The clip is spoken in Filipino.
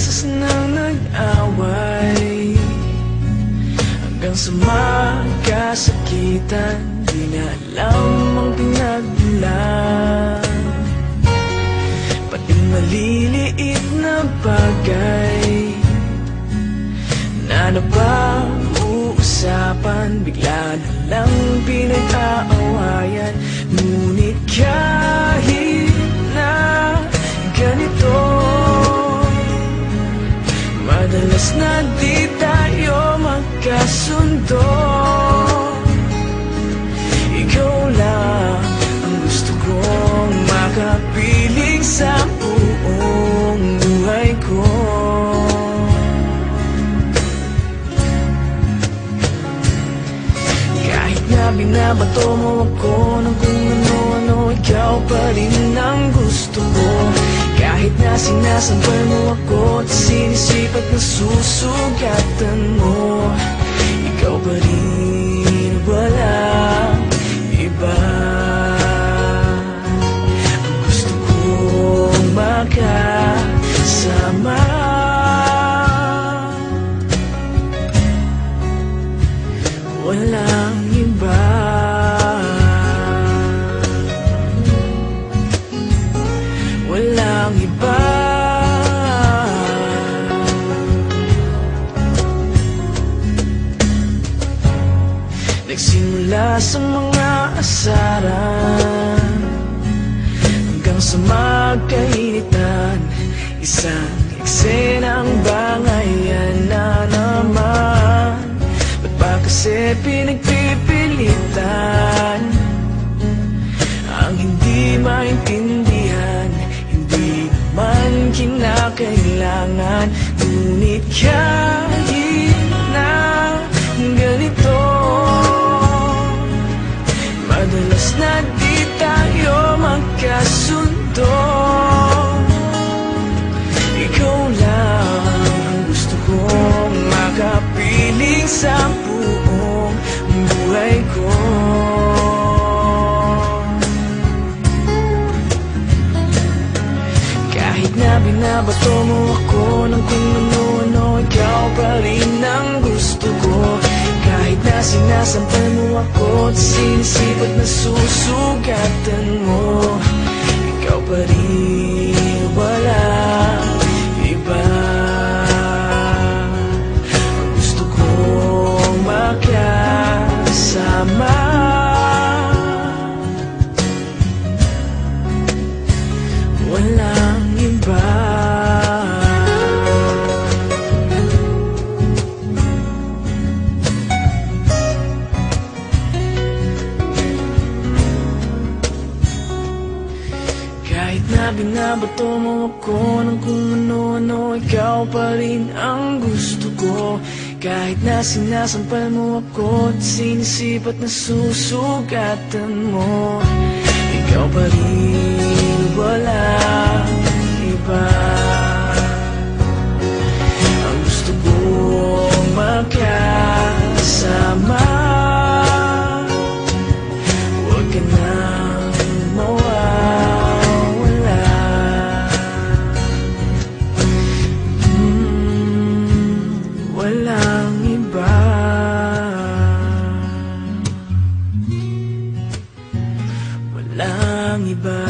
beses nang nag-away, hanggang sa magkasakitan. Di na alam ang pinagmulan, pati maliliit na bagay na napag-uusapan, bigla na lang pinag-aawayan. Ngunit kahit na ganito, madalas na di tayo magkasundo. Ikaw lang ang gusto kong makapiling sa buong buhay ko. Kahit na binabato mo ako ng kung ano-ano, ikaw pa rin ang gusto ko. Kahit na sinasampal mo ako at sinisip at nasusugatan mo, ikaw pa rin, walang iba. Ang gusto kong makasama, walang iba. Walang iba. Nagsimula sa mga asaran hanggang sa magkainitan, isang eksenang bangayan na naman. Ba't ba kasi pinagpipilitan ang hindi maintindihan? Hindi man kinakailangan. Ngunit kahit na ganito, madalas na di tayo magkasundo. Ikaw lang ang gusto kong makapiling sa buong buhay ko. Kahit na binabato mo ako ng kung ano-ano, ikaw pa rin ang gusto ko. Kahit na sinasampal mo ako at sinisip at nasusugatan mo, ikaw pa rin, walang iba. Ang gusto kong makasama, walang iba. Kahit na binabato mo ako ng kung ano-ano, ikaw pa rin ang gusto ko. Kahit na sinasampal mo ako at sinisip at nasusugatan mo, ikaw pa rin, walang iba. Ang gusto kong makasama, huwag ka nang mawawala. Walang iba. Walang iba.